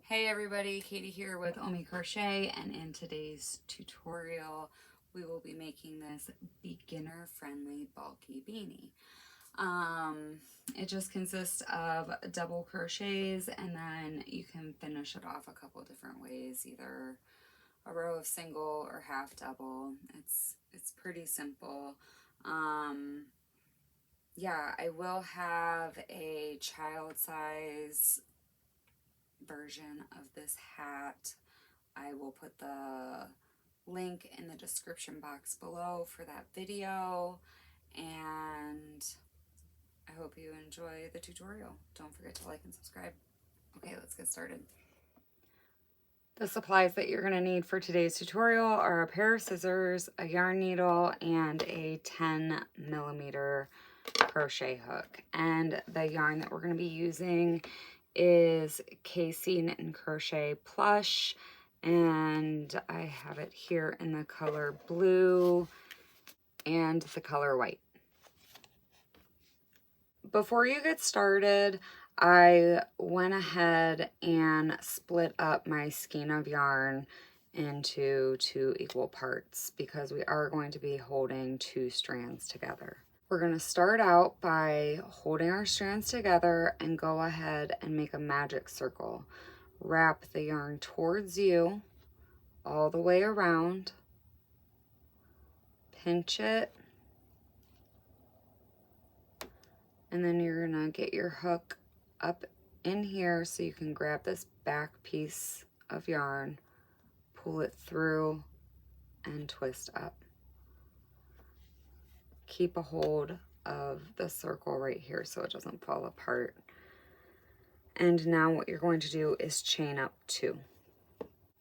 Hey everybody, Katie here with Omi Crochet, and in today's tutorial we will be making this beginner friendly bulky beanie. It just consists of double crochets, and then you can finish it off a couple different ways, either a row of single or half double. It's pretty simple. Yeah, I will have a child size version of this hat. I will put the link in the description box below for that video, and I hope you enjoy the tutorial. Don't forget to like and subscribe. Okay, let's get started. The supplies that you're going to need for today's tutorial are a pair of scissors, a yarn needle, and a 10mm crochet hook. And the yarn that we're going to be using is KC Knit and Crochet Plush, and I have it here in the color blue and the color white. Before you get started, I went ahead and split up my skein of yarn into 2 equal parts because we are going to be holding 2 strands together. We're going to start out by holding our strands together and go ahead and make a magic circle. Wrap the yarn towards you all the way around, pinch it, and then you're going to get your hook up in here so you can grab this back piece of yarn, pull it through, and twist up. Keep a hold of the circle right here so it doesn't fall apart. And now what you're going to do is chain up 2.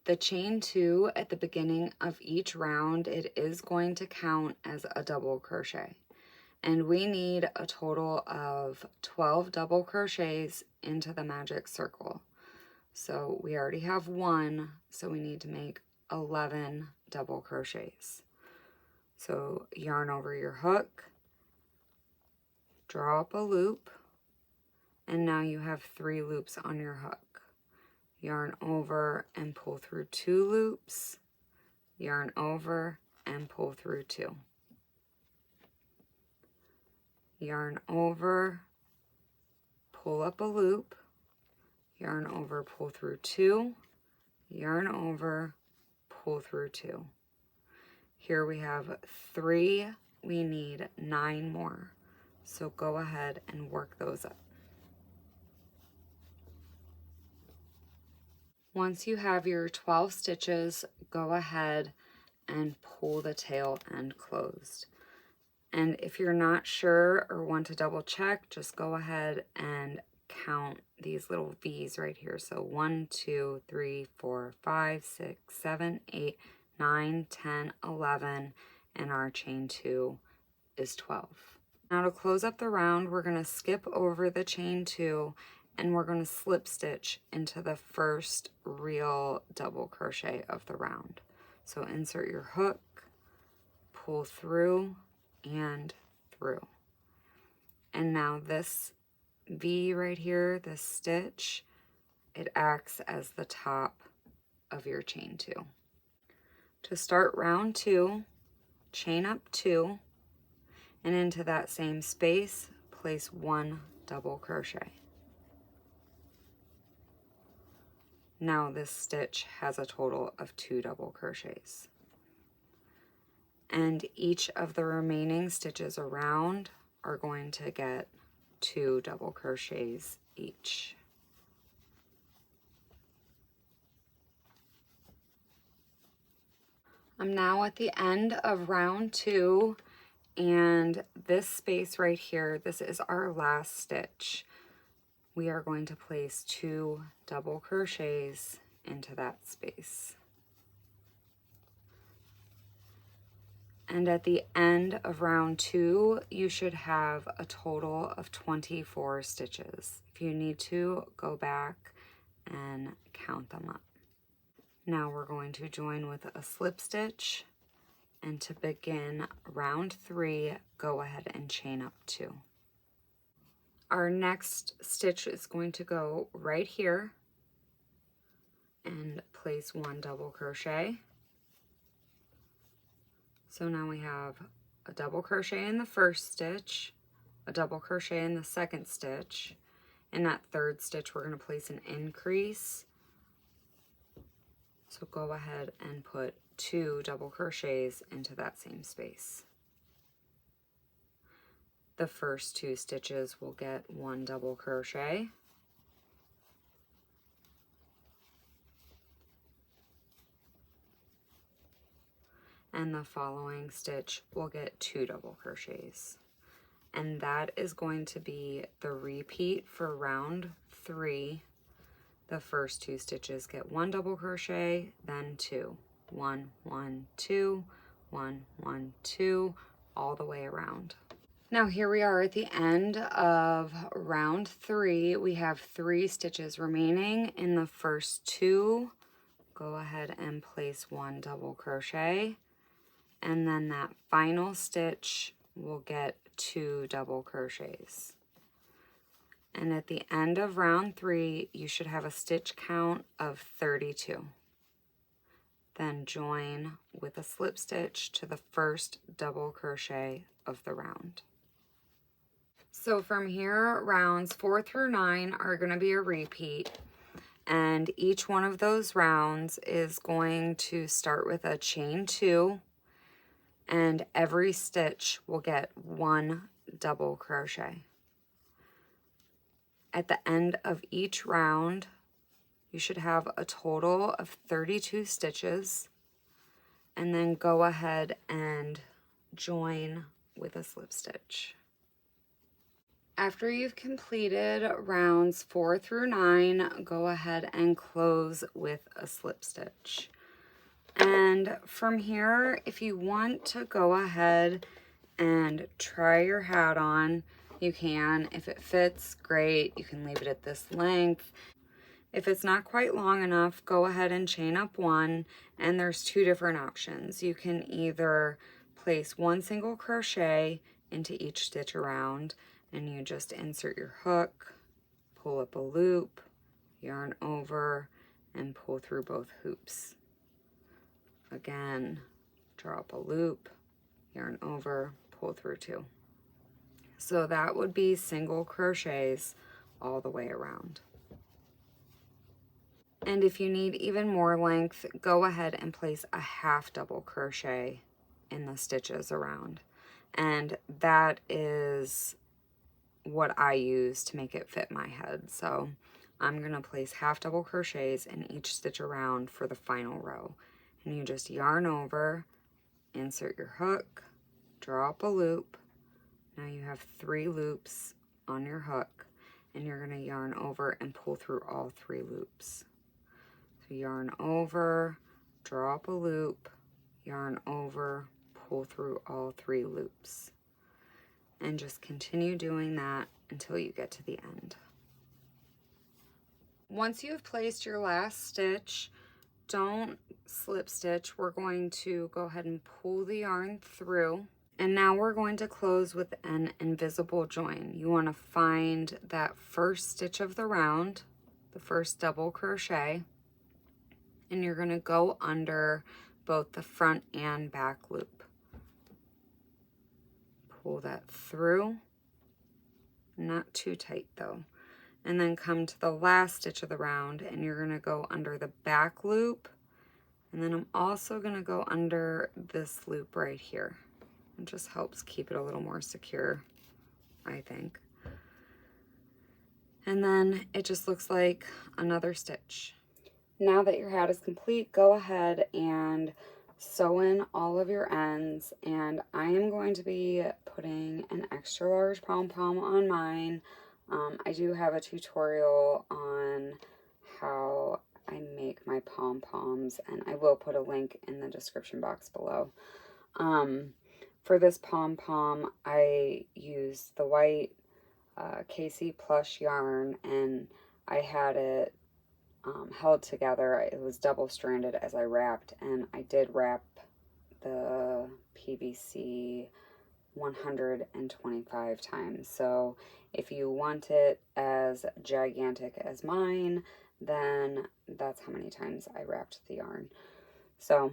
The chain 2 at the beginning of each round, it is going to count as a double crochet. And we need a total of 12 double crochets into the magic circle. So we already have 1, so we need to make 11 double crochets. So yarn over your hook, draw up a loop, and now you have 3 loops on your hook. Yarn over and pull through 2 loops, yarn over and pull through 2. Yarn over, pull up a loop, yarn over, pull through 2, yarn over, pull through 2. Here we have 3, we need 9 more. So go ahead and work those up. Once you have your 12 stitches, go ahead and pull the tail end closed. And if you're not sure or want to double check, just go ahead and count these little V's right here. So 1, 2, 3, 4, 5, 6, 7, 8, 9, 10, 11, and our chain 2 is 12. Now to close up the round, we're going to skip over the chain 2 and we're going to slip stitch into the first real double crochet of the round. So insert your hook, pull through and through. And now this V right here, this stitch, it acts as the top of your chain 2. To start round 2, chain up 2, and into that same space, place 1 double crochet. Now this stitch has a total of 2 double crochets. And each of the remaining stitches around are going to get 2 double crochets each. I'm now at the end of round 2, and this space right here, this is our last stitch. We are going to place 2 double crochets into that space. And at the end of round 2, you should have a total of 24 stitches. If you need to, go back and count them up. Now we're going to join with a slip stitch, and to begin round 3, go ahead and chain up 2. Our next stitch is going to go right here, and place 1 double crochet. So now we have a double crochet in the first stitch, a double crochet in the second stitch. In that third stitch, we're going to place an increase. So go ahead and put 2 double crochets into that same space. The first 2 stitches will get 1 double crochet. And the following stitch will get 2 double crochets. And that is going to be the repeat for round 3. The first 2 stitches get 1 double crochet, then 2. 1, 1, 2, 1, 1, 2, all the way around. Now here we are at the end of round 3. We have 3 stitches remaining. In the first 2, go ahead and place 1 double crochet. And then that final stitch will get 2 double crochets. And at the end of round 3, you should have a stitch count of 32. Then join with a slip stitch to the first double crochet of the round. So from here, rounds 4 through 9 are going to be a repeat, and each one of those rounds is going to start with a chain 2, and every stitch will get 1 double crochet. At the end of each round, you should have a total of 32 stitches, and then go ahead and join with a slip stitch. After you've completed rounds 4 through 9, go ahead and close with a slip stitch. And from here, if you want to go ahead and try your hat on, you can. If it fits, great. You can leave it at this length. If it's not quite long enough, go ahead and chain up 1, and there's 2 different options. You can either place 1 single crochet into each stitch around, and you just insert your hook, pull up a loop, yarn over, and pull through both hoops. Again, draw up a loop, yarn over, pull through 2. So that would be single crochets all the way around. And if you need even more length, go ahead and place a half double crochet in the stitches around. And that is what I use to make it fit my head. So I'm going to place half double crochets in each stitch around for the final row. And you just yarn over, insert your hook, draw up a loop. Now you have 3 loops on your hook, and you're going to yarn over and pull through all 3 loops. So yarn over, draw up a loop, yarn over, pull through all 3 loops. And just continue doing that until you get to the end. Once you've placed your last stitch, don't slip stitch. We're going to go ahead and pull the yarn through. And now we're going to close with an invisible join. You want to find that first stitch of the round, the first double crochet, and you're going to go under both the front and back loop. Pull that through, not too tight though. And then come to the last stitch of the round, and you're going to go under the back loop, and then I'm also going to go under this loop right here. It just helps keep it a little more secure, I think. And then it just looks like another stitch. Now that your hat is complete, go ahead and sew in all of your ends, and I am going to be putting an extra large pom-pom on mine. I do have a tutorial on how I make my pom-poms, and I will put a link in the description box below. For this pom-pom, I used the white KC plush yarn, and I had it held together. It was double-stranded as I wrapped, and I did wrap the PVC 125 times. So if you want it as gigantic as mine, then that's how many times I wrapped the yarn. So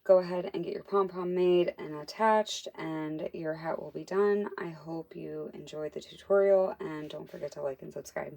go ahead and get your pom-pom made and attached, and your hat will be done. I hope you enjoyed the tutorial, and don't forget to like and subscribe.